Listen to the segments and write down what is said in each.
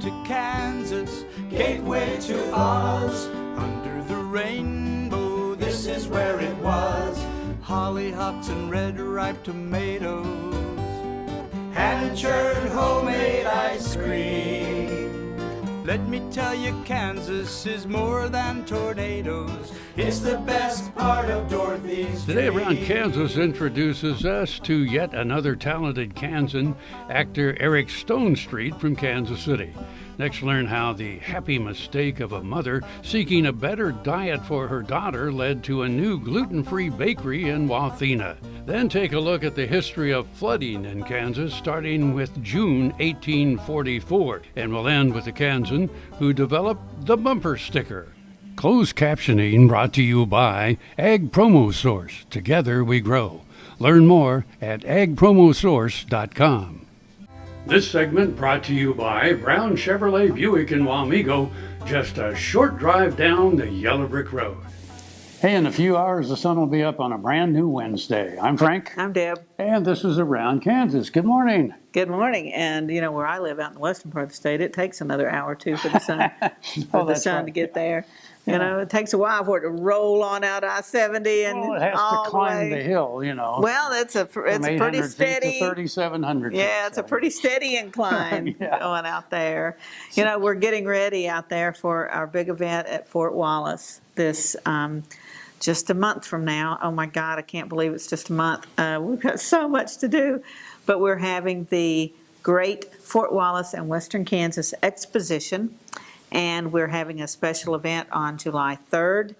to Kansas, gateway to Oz. Under the rainbow, this is where it was. Hollyhocks and red ripe tomatoes, hand-churned homemade ice cream. Let me tell you, Kansas is more than tornadoes. It's the best part of Dorothy's Today Around dream. Kansas introduces us to yet another talented Kansan, actor Eric Stonestreet from Kansas City. Next, learn how the happy mistake of a mother seeking a better diet for her daughter led to a new gluten-free bakery in Wathena. Then take a look at the history of flooding in Kansas, starting with June 1844. And we'll end with the Kansan who developed the bumper sticker. Closed captioning brought to you by Ag Promo Source. Together we grow. Learn more at agpromosource.com. This segment brought to you by Brown Chevrolet Buick in Wamego, just a short drive down the Yellow Brick Road. Hey, in a few hours, the sun will be up on a brand new Wednesday. I'm Frank. I'm Deb. And this is Around Kansas. Good morning. Good morning. And you know, where I live out in the western part of the state, it takes another hour or two for the sun, to get there. You know, it takes a while for it to roll on out I-70 and Well, it has all to climb the the way. hill, you know. Well, it's a pretty 800 steady. feet to 3,700 Yeah, feet, it's a pretty steady incline Yeah. going out there. You know, we're getting ready out there for our big event at Fort Wallace this just a month from now. Oh my God, I can't believe it's just a month. We've got so much to do, but we're having the Great Fort Wallace and Western Kansas Exposition, and we're having a special event on July 3rd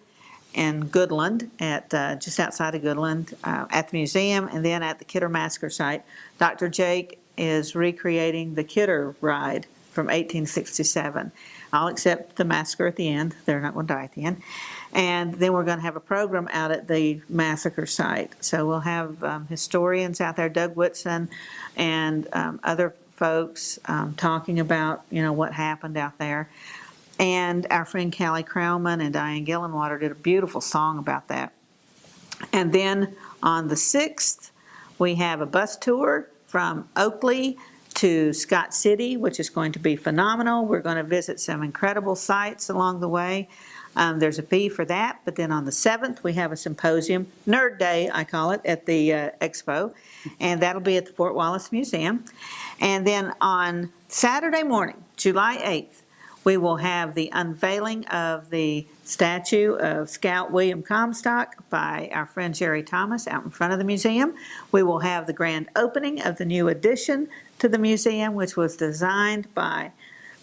in Goodland, at just outside of Goodland, at the museum, and then at the Kidder Massacre site. Dr. Jake is recreating the Kidder ride from 1867. I'll accept the massacre at the end. They're not going to die at the end. And then we're going to have a program out at the massacre site. So we'll have historians out there, Doug Whitson, and other folks talking about, you know, what happened out there. And our friend Callie Crowman and Diane Gillenwater did a beautiful song about that. And then on the 6th, we have a bus tour from Oakley to Scott City, which is going to be phenomenal. We're going to visit some incredible sites along the way. There's a fee for that, but then on the 7th, we have a symposium, Nerd Day, I call it, at the Expo, and that'll be at the Fort Wallace Museum. And then on Saturday morning, July 8th, we will have the unveiling of the statue of Scout William Comstock by our friend Jerry Thomas out in front of the museum. We will have the grand opening of the new addition to the museum, which was designed by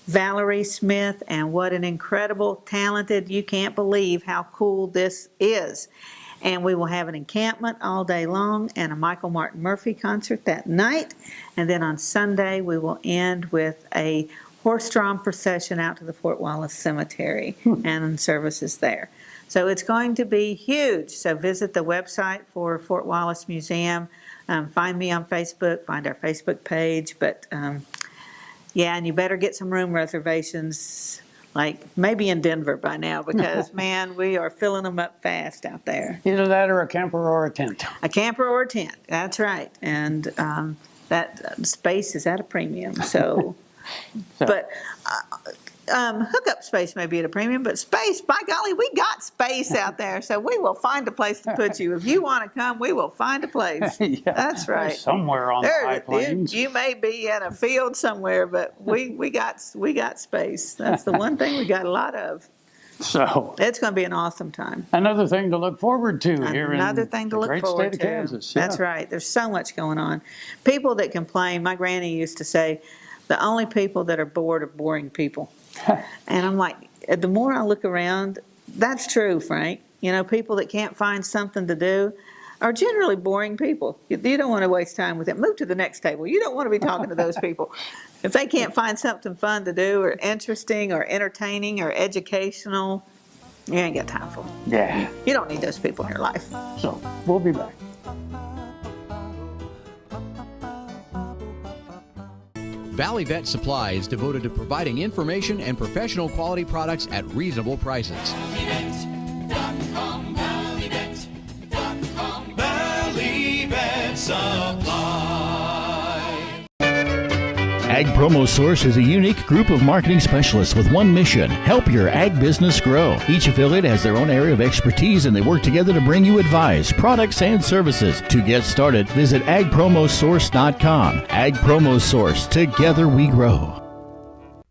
Valerie Smith, and what an incredible, talented, you can't believe how cool this is. And we will have an encampment all day long and a Michael Martin Murphey concert that night. And then on Sunday, we will end with a horse-drawn procession out to the Fort Wallace Cemetery and services there. So it's going to be huge. So visit the website for Fort Wallace Museum. Find me on Facebook, find our Facebook page. But yeah, and you better get some room reservations, like maybe in Denver by now, because man, we are filling them up fast out there. Either that or a camper or a tent. A camper or a tent, that's right. And that space is at a premium, so. But hookup space may be at a premium, but space, by golly, we got space out there, so we will find a place to put you. If you want to come, we will find a place. Yeah, that's right. Somewhere on the high plains. You may be in a field somewhere, but we got space. That's the one thing we got a lot of. So it's going to be an awesome time. Another thing to look forward to here in the great state of Kansas. That's right. There's so much going on. People that complain, my granny used to say, the only people that are bored are boring people. And I'm like, the more I look around, that's true, Frank. You know, people that can't find something to do are generally boring people. You don't want to waste time with them. Move to the next table. You don't want to be talking to those people. If they can't find something fun to do or interesting or entertaining or educational, you ain't got time for them. Yeah. You don't need those people in your life. So we'll be back. Valley Vet Supply is devoted to providing information and professional quality products at reasonable prices. ValleyVet.com, ValleyVet.com, Valley Vet Supply. Ag Promo Source is a unique group of marketing specialists with one mission: help your ag business grow. Each affiliate has their own area of expertise, and they work together to bring you advice, products, and services. To get started, visit agpromosource.com. Ag Promo Source. Together we grow.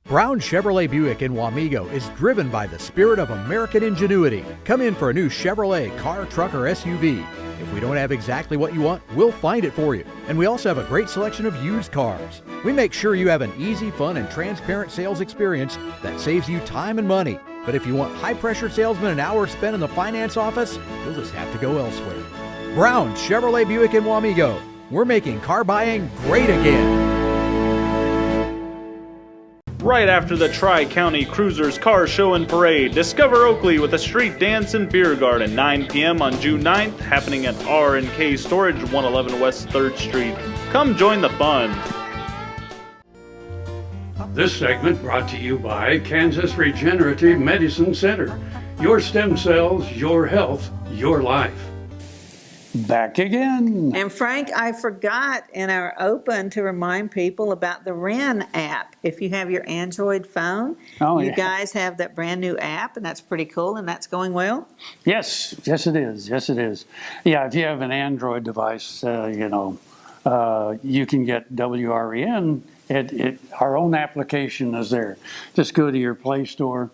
Brown Chevrolet Buick in Wamego is driven by the spirit of American ingenuity. Come in for a new Chevrolet car, truck, or SUV. If we don't have exactly what you want, we'll find it for you. And we also have a great selection of used cars. We make sure you have an easy, fun, and transparent sales experience that saves you time and money. But if you want high-pressure salesmen and hours spent in the finance office, you'll just have to go elsewhere. Brown Chevrolet Buick in Wamego. We're making car buying great again. Right after the Tri-County Cruisers Car Show and Parade, discover Oakley with a street dance and beer garden, 9 p.m. on June 9th, happening at R&K Storage, 111 West 3rd Street. Come join the fun. This segment brought to you by Kansas Regenerative Medicine Center. Your stem cells, your health, your life. Back again. And Frank, I forgot in our open to remind people about the Ren app. If you have your Android phone, you guys have that brand new app, and that's pretty cool, and that's going well. Yes, it is. Yes, it is. Yeah, if you have an Android device, you can get WREN. Our own application is there. Just go to your Play Store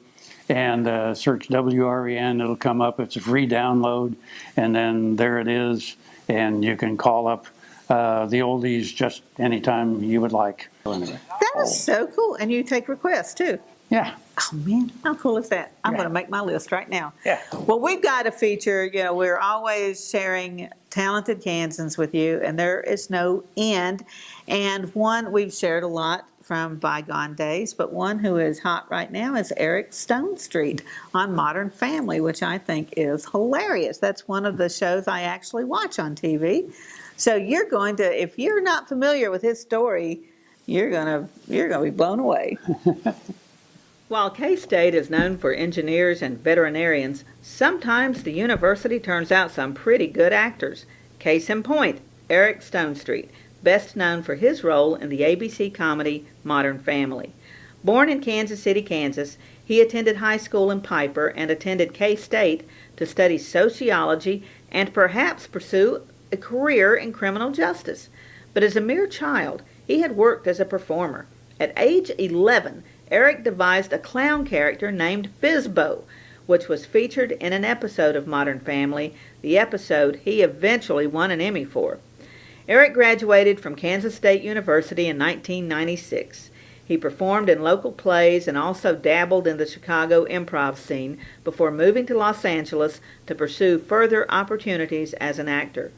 and search WREN. It'll come up. It's a free download, and then there it is, and you can call up the oldies just anytime you would like. That is so cool, and you take requests too. Yeah. Oh man, how cool is that? I'm going to make my list right now. Yeah. Well, we've got a feature. We're always sharing talented Kansans with you, and there is no end. And one we've shared a lot from bygone days, but one who is hot right now is Eric Stonestreet on Modern Family, which I think is hilarious. That's one of the shows I actually watch on TV. So you're going to, if you're not familiar with his story, you're gonna be blown away. While K-State is known for engineers and veterinarians, sometimes the university turns out some pretty good actors. Case in point, Eric Stonestreet, best known for his role in the ABC comedy Modern Family. Born in Kansas City, Kansas, he attended high school in Piper and attended K-State to study sociology and perhaps pursue a career in criminal justice. But as a mere child, he had worked as a performer. At age 11, Eric devised a clown character named Fizbo, which was featured in an episode of Modern Family, the episode he eventually won an Emmy for. Eric graduated from Kansas State University in 1996. He performed in local plays and also dabbled in the Chicago improv scene before moving to Los Angeles to pursue further opportunities as an actor.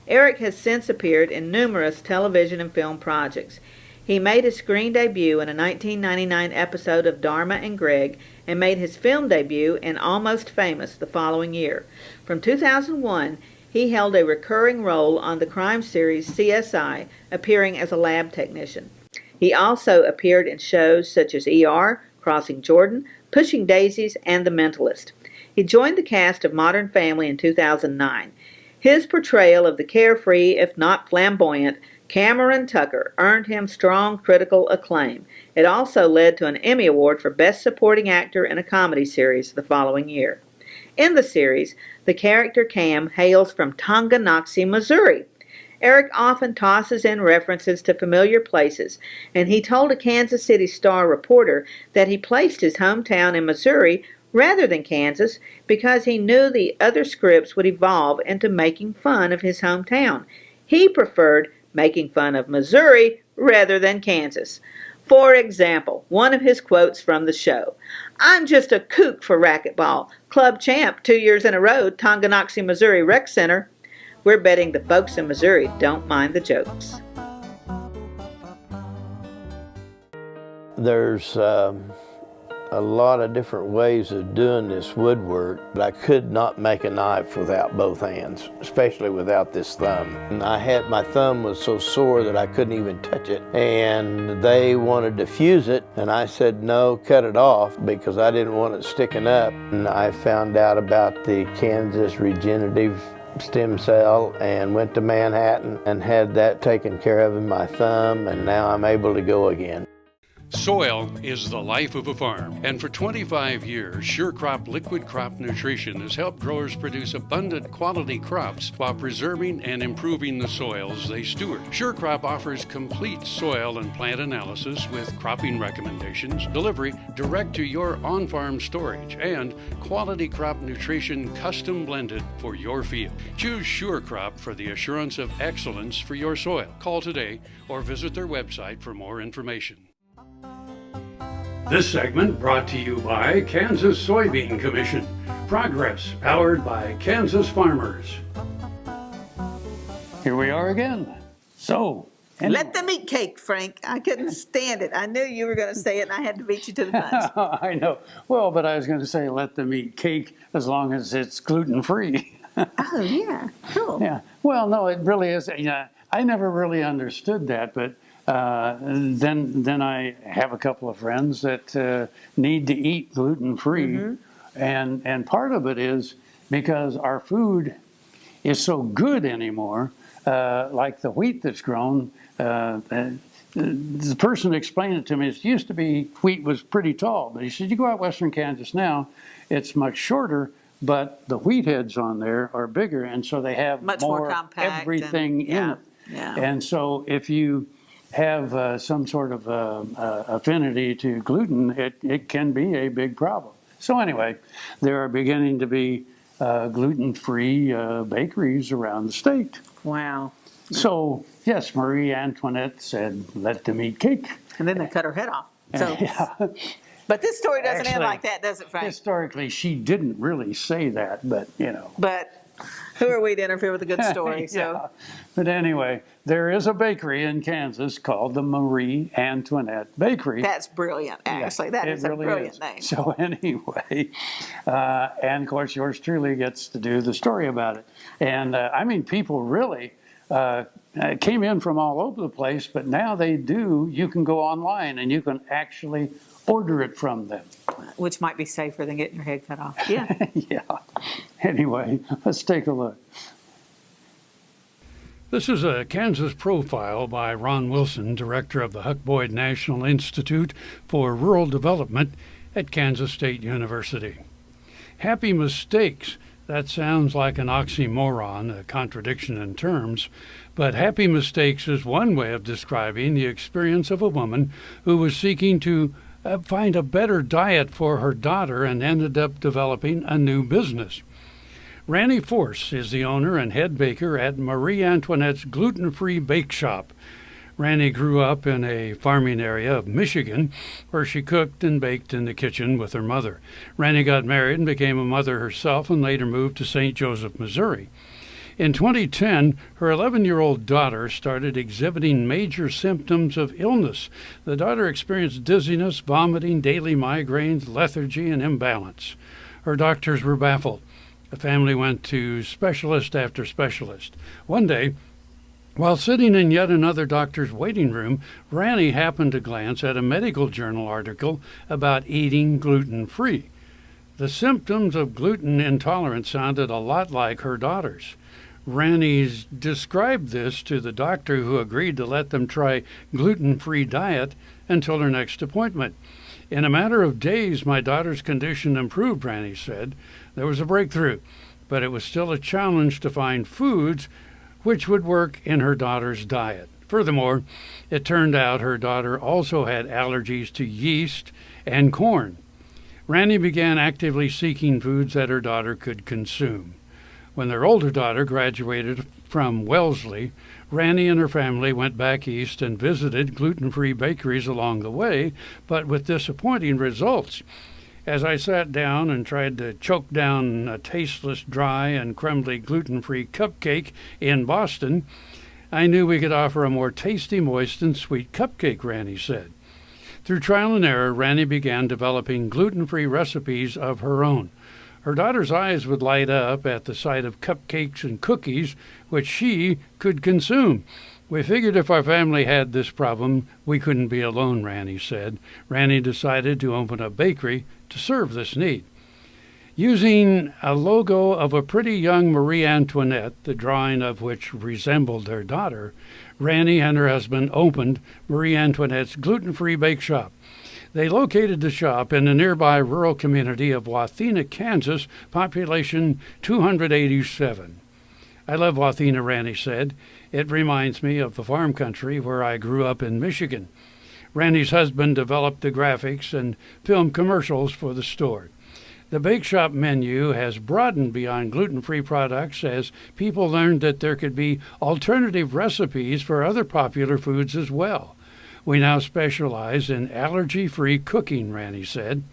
Eric has since appeared in numerous television and film projects. He made his screen debut in a 1999 episode of Dharma and Greg and made his film debut in Almost Famous the following year. From 2001, he held a recurring role on the crime series CSI, appearing as a lab technician. He also appeared in shows such as ER, Crossing Jordan, Pushing Daisies, and The Mentalist. He joined the cast of Modern Family in 2009. His portrayal of the carefree, if not flamboyant, Cameron Tucker earned him strong critical acclaim. It also led to an Emmy Award for Best Supporting Actor in a Comedy Series the following year. In the series, the character Cam hails from Tonganoxie, Missouri. Eric often tosses in references to familiar places, and he told a Kansas City Star reporter that he placed his hometown in Missouri rather than Kansas because he knew the other scripts would evolve into making fun of his hometown. He preferred making fun of Missouri rather than Kansas. For example, one of his quotes from the show, "I'm just a kook for racquetball. Club champ 2 years in a row, Tonganoxie, Missouri Rec Center." We're betting the folks in Missouri don't mind the jokes. There's a lot of different ways of doing this woodwork, but I could not make a knife without both hands, especially without this thumb. And my thumb was so sore that I couldn't even touch it, and they wanted to fuse it, and I said no, cut it off, because I didn't want it sticking up. And I found out about the Kansas Regenerative stem cell and went to Manhattan and had that taken care of in my thumb, and now I'm able to go again. Soil is the life of a farm, and for 25 years, SureCrop Liquid Crop Nutrition has helped growers produce abundant quality crops while preserving and improving the soils they steward. SureCrop offers complete soil and plant analysis with cropping recommendations, delivery direct to your on-farm storage, and quality crop nutrition custom blended for your field. Choose SureCrop for the assurance of excellence for your soil. Call today or visit their website for more information. This segment brought to you by Kansas Soybean Commission. Progress powered by Kansas farmers. Here we are again. So, anyway. Let them eat cake, Frank. I couldn't stand it. I knew you were going to say it, and I had to beat you to the punch. I know. Well, but I was going to say let them eat cake as long as it's gluten-free. Oh, yeah. Cool. Yeah. Well, no, it really is. Yeah, I never really understood that, but then I have a couple of friends that need to eat gluten-free, Mm-hmm. and part of it is because our food is so good anymore, like the wheat that's grown. The person explained it to me. It used to be wheat was pretty tall, but he said you go out western Kansas now, it's much shorter, but the wheat heads on there are bigger, and so they have Much more compact everything in it. Yeah. And so if you have some sort of affinity to gluten, it can be a big problem. So anyway, there are beginning to be gluten-free bakeries around the state. Wow. So yes, Marie Antoinette said, let them eat cake. And then they cut her head off. So, Yeah. But this story doesn't end Actually, like that, does it, Frank? Historically, she didn't really say that, but you know. But who are we to interfere with a good story? So. Yeah. But anyway, there is a bakery in Kansas called the Marie Antoinette Bakery. That's brilliant, actually. That is really a brilliant name. So anyway, and of course yours truly gets to do the story about it. And I mean, people really came in from all over the place, but now they do. You can go online and you can actually order it from them. Which might be safer than getting your head cut off. Yeah. Yeah. Anyway, let's take a look. This is a Kansas profile by Ron Wilson, director of the Huck Boyd National Institute for Rural Development at Kansas State University. Happy mistakes. That sounds like an oxymoron, a contradiction in terms, but happy mistakes is one way of describing the experience of a woman who was seeking to find a better diet for her daughter and ended up developing a new business. Randy Force is the owner and head baker at Marie Antoinette's gluten-free bake shop. Randy grew up in a farming area of Michigan where she cooked and baked in the kitchen with her mother. Randy got married and became a mother herself and later moved to St. Joseph, Missouri. In 2010, her 11-year-old daughter started exhibiting major symptoms of illness. The daughter experienced dizziness, vomiting, daily migraines, lethargy, and imbalance. Her doctors were baffled. The family went to specialist after specialist. One day, while sitting in yet another doctor's waiting room, Randy happened to glance at a medical journal article about eating gluten-free. The symptoms of gluten intolerance sounded a lot like her daughter's. Randy's described this to the doctor, who agreed to let them try gluten-free diet until her next appointment. In a matter of days, my daughter's condition improved, Randy said. There was a breakthrough, but it was still a challenge to find foods which would work in her daughter's diet. Furthermore, it turned out her daughter also had allergies to yeast and corn. Randy began actively seeking foods that her daughter could consume. When their older daughter graduated from Wellesley, Randy and her family went back east and visited gluten-free bakeries along the way, but with disappointing results. As I sat down and tried to choke down a tasteless, dry, and crumbly gluten-free cupcake in Boston, I knew we could offer a more tasty, moist, and sweet cupcake, Randy said. Through trial and error, Randy began developing gluten-free recipes of her own. Her daughter's eyes would light up at the sight of cupcakes and cookies, which she could consume. We figured if our family had this problem, we couldn't be alone, Randy said. Randy decided to open a bakery to serve this need. Using a logo of a pretty young Marie Antoinette, the drawing of which resembled her daughter, Ranny and her husband opened Marie Antoinette's gluten-free bake shop. They located the shop in the nearby rural community of Wathena, Kansas, population 287. I love Wathena, Ranny said. It reminds me of the farm country where I grew up in Michigan. Randy's husband developed the graphics and filmed commercials for the store. The bake shop menu has broadened beyond gluten-free products as people learned that there could be alternative recipes for other popular foods as well. We now specialize in allergy-free cooking, Randy said.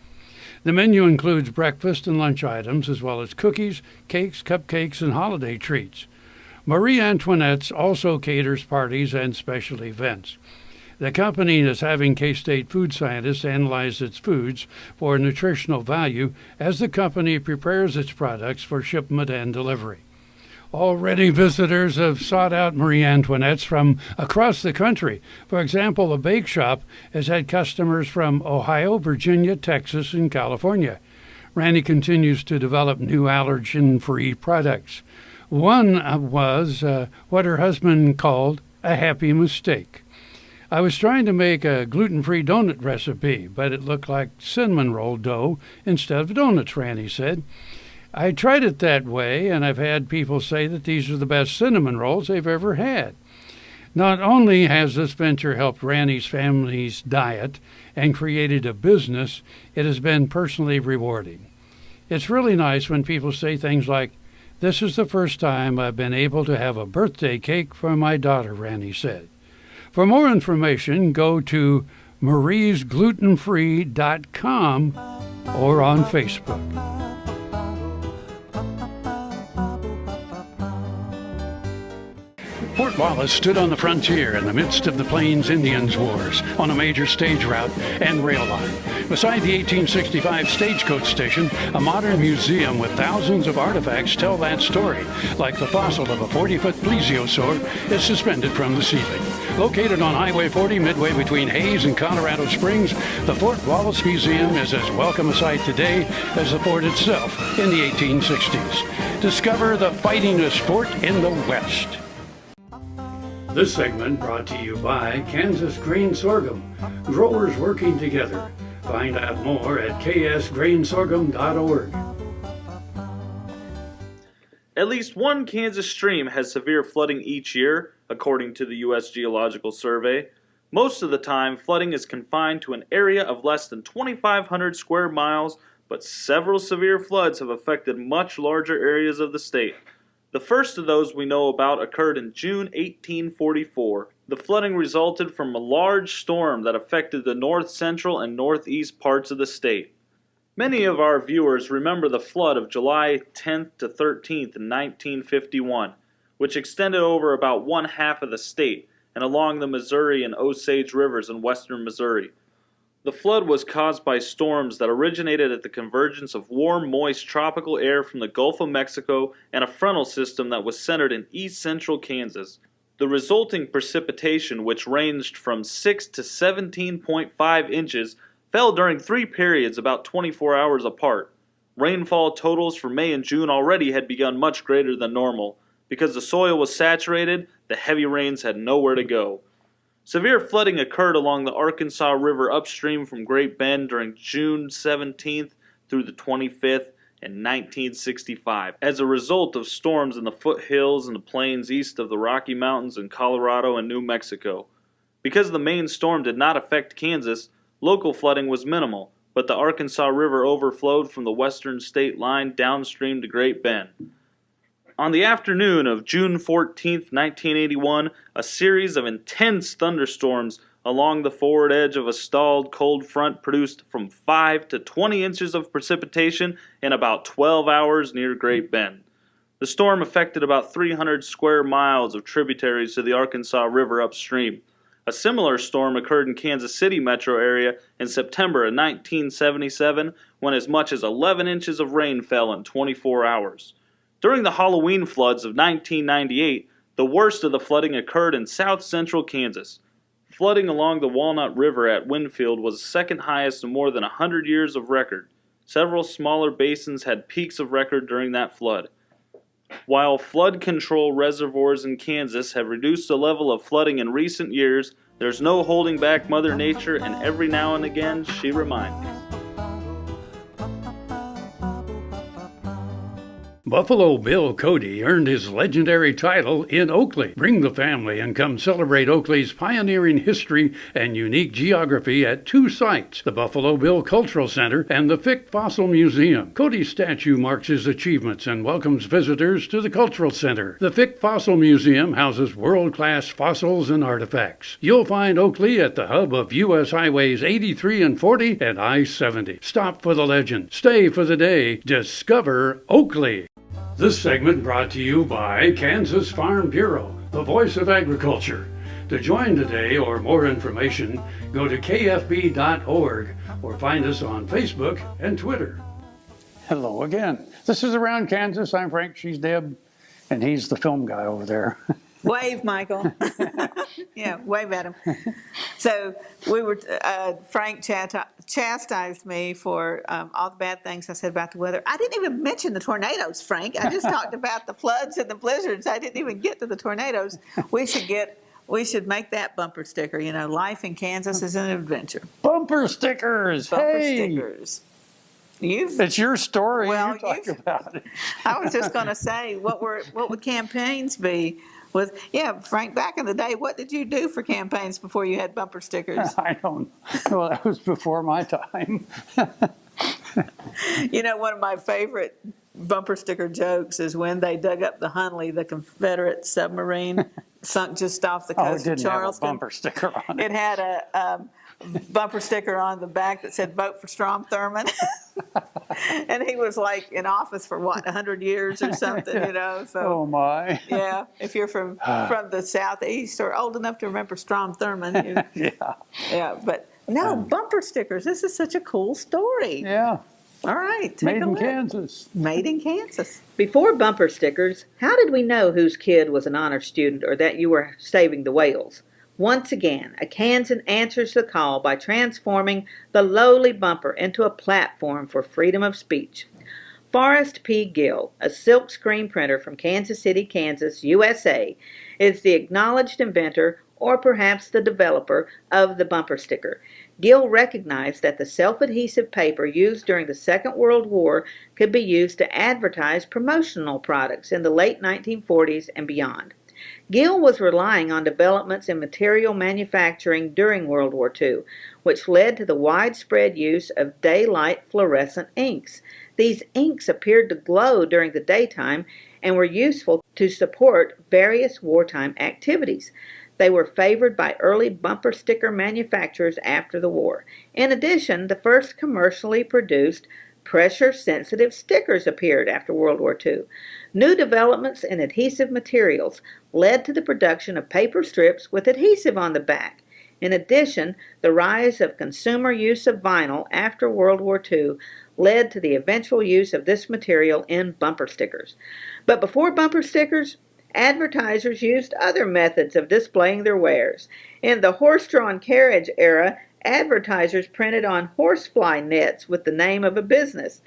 The menu includes breakfast and lunch items as well as cookies, cakes, cupcakes, and holiday treats. Marie Antoinette's also caters parties and special events. The company is having K-State food scientists analyze its foods for nutritional value as the company prepares its products for shipment and delivery. Already visitors have sought out Marie Antoinette's from across the country. For example, the bake shop has had customers from Ohio, Virginia, Texas, and California. Randy continues to develop new allergen-free products. One was what her husband called a happy mistake. I was trying to make a gluten-free donut recipe, but it looked like cinnamon roll dough instead of donuts, Randy said. I tried it that way, and I've had people say that these are the best cinnamon rolls they've ever had. Not only has this venture helped Randy's family's diet and created a business, it has been personally rewarding. It's really nice when people say things like, "This is the first time I've been able to have a birthday cake for my daughter," Randy said. For more information, go to mariesglutenfree.com or on Facebook. Fort Wallace stood on the frontier in the midst of the Plains Indians Wars on a major stage route and rail line. Beside the 1865 stagecoach station, a modern museum with thousands of artifacts tell that story, like the fossil of a 40-foot plesiosaur is suspended from the ceiling. Located on Highway 40 midway between Hayes and Colorado Springs, the Fort Wallace Museum is as welcome a sight today as the fort itself in the 1860s. Discover the fightingest fort in the West. This segment brought to you by Kansas Grain Sorghum, growers working together. Find out more at ksgrainsorghum.org. At least one Kansas stream has severe flooding each year, according to the U.S. Geological Survey. Most of the time, flooding is confined to an area of less than 2,500 square miles, but several severe floods have affected much larger areas of the state. The first of those we know about occurred in June 1844. The flooding resulted from a large storm that affected the north central and northeast parts of the state. Many of our viewers remember the flood of July 10th to 13th in 1951, which extended over about one half of the state and along the Missouri and Osage rivers in western Missouri. The flood was caused by storms that originated at the convergence of warm, moist tropical air from the Gulf of Mexico and a frontal system that was centered in east-central Kansas. The resulting precipitation, which ranged from 6 to 17.5 inches, fell during 3 periods about 24 hours apart. Rainfall totals for May and June already had begun much greater than normal. Because the soil was saturated, the heavy rains had nowhere to go. Severe flooding occurred along the Arkansas River upstream from Great Bend during June 17th through the 25th in 1965 as a result of storms in the foothills and the plains east of the Rocky Mountains in Colorado and New Mexico. Because the main storm did not affect Kansas, local flooding was minimal, but the Arkansas River overflowed from the western state line downstream to Great Bend. On the afternoon of June 14, 1981, a series of intense thunderstorms along the forward edge of a stalled cold front produced from 5 to 20 inches of precipitation in about 12 hours near Great Bend. The storm affected about 300 square miles of tributaries to the Arkansas River upstream. A similar storm occurred in Kansas City metro area in September of 1977 when as much as 11 inches of rain fell in 24 hours. During the Halloween floods of 1998, the worst of the flooding occurred in south-central Kansas. Flooding along the Walnut River at Winfield was the second highest in more than 100 years of record. Several smaller basins had peaks of record during that flood. While flood control reservoirs in Kansas have reduced the level of flooding in recent years, there's no holding back Mother Nature, and every now and again she reminds me. Buffalo Bill Cody earned his legendary title in Oakley. Bring the family and come celebrate Oakley's pioneering history and unique geography at two sites, the Buffalo Bill Cultural Center and the Fick Fossil Museum. Cody's statue marks his achievements and welcomes visitors to the Cultural Center. The Fick Fossil Museum houses world-class fossils and artifacts. You'll find Oakley at the hub of U.S. Highways 83 and 40 and I-70. Stop for the legend. Stay for the day. Discover Oakley. This segment brought to you by Kansas Farm Bureau, the voice of agriculture. To join today or more information, go to kfb.org or find us on Facebook and Twitter. Hello again. This is Around Kansas. I'm Frank, she's Deb, and he's the film guy over there. Wave, Michael. Yeah, wave at him. So Frank chastised me for all the bad things I said about the weather. I didn't even mention the tornadoes, Frank. I just talked about the floods and the blizzards. I didn't even get to the tornadoes. We should make that bumper sticker. You know, life in Kansas is an adventure. Bumper stickers. Bumper hey. stickers. It's your story. Well, you talk about it. I was just going to say, what would campaigns be? Frank, back in the day, what did you do for campaigns before you had bumper stickers? I don't know. Well, that was before my time. You know, one of my favorite bumper sticker jokes is when they dug up the Hunley, the Confederate submarine, sunk just off the coast of Charleston. Have a bumper sticker on it. It had a bumper sticker on the back that said, "Vote for Strom Thurmond." And he was like in office for 100 years or something, you know. So, oh my. Yeah, if you're from the southeast or old enough to remember Strom Thurmond. Yeah, but no, bumper stickers. This is such a cool story. Yeah. All right, take Made a in look. Kansas. Made in Kansas. Before bumper stickers, how did we know whose kid was an honor student or that you were saving the whales? Once again, a Kansan answers the call by transforming the lowly bumper into a platform for freedom of speech. Forrest P. Gill, a silk screen printer from Kansas City, Kansas, USA, is the acknowledged inventor or perhaps the developer of the bumper sticker. Gill recognized that the self-adhesive paper used during the Second World War could be used to advertise promotional products in the late 1940s and beyond. Gill was relying on developments in material manufacturing during World War II, which led to the widespread use of daylight fluorescent inks. These inks appeared to glow during the daytime and were useful to support various wartime activities. They were favored by early bumper sticker manufacturers after the war. In addition, the first commercially produced pressure-sensitive stickers appeared after World War II. New developments in adhesive materials led to the production of paper strips with adhesive on the back. In addition, the rise of consumer use of vinyl after World War II led to the eventual use of this material in bumper stickers. But before bumper stickers, advertisers used other methods of displaying their wares. In the horse-drawn carriage era, advertisers printed on horsefly nets with the name of a business.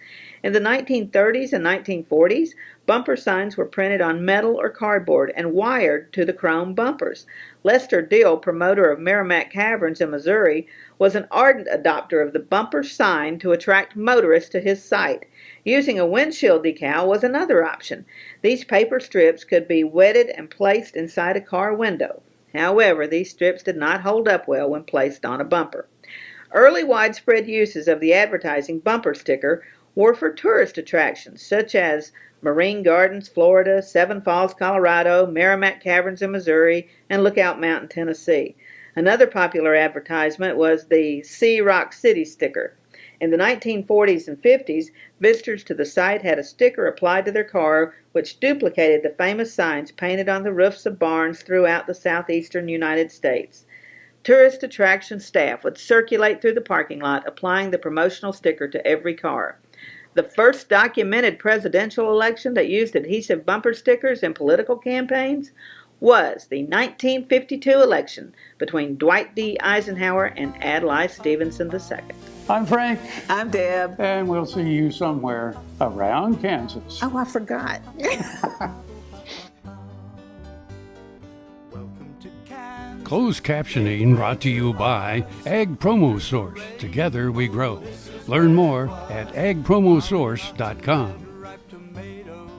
In the 1930s and 1940s, bumper signs were printed on metal or cardboard and wired to the chrome bumpers. Lester Dill, promoter of Merrimack Caverns in Missouri, was an ardent adopter of the bumper sign to attract motorists to his site. Using a windshield decal was another option. These paper strips could be wetted and placed inside a car window. However, these strips did not hold up well when placed on a bumper. Early widespread uses of the advertising bumper sticker were for tourist attractions such as Marine Gardens, Florida, Seven Falls, Colorado, Merrimack Caverns in Missouri, and Lookout Mountain, Tennessee. Another popular advertisement was the See Rock City sticker. In the 1940s and 50s, visitors to the site had a sticker applied to their car which duplicated the famous signs painted on the roofs of barns throughout the southeastern United States. Tourist attraction staff would circulate through the parking lot applying the promotional sticker to every car. The first documented presidential election that used adhesive bumper stickers in political campaigns was the 1952 election between Dwight D. Eisenhower and Adlai Stevenson II. I'm Frank, I'm Deb. and we'll see you somewhere around Kansas. Oh, I forgot. Welcome to Kansas. Closed captioning brought to you by Ag Promo Source. Together we grow. Learn more at agpromosource.com. Ripe tomatoes,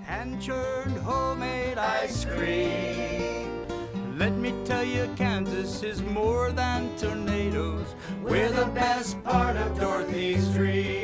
hand-churned homemade ice cream. Let me tell you, Kansas is more than tornadoes. We're the best part of Dorothy Street.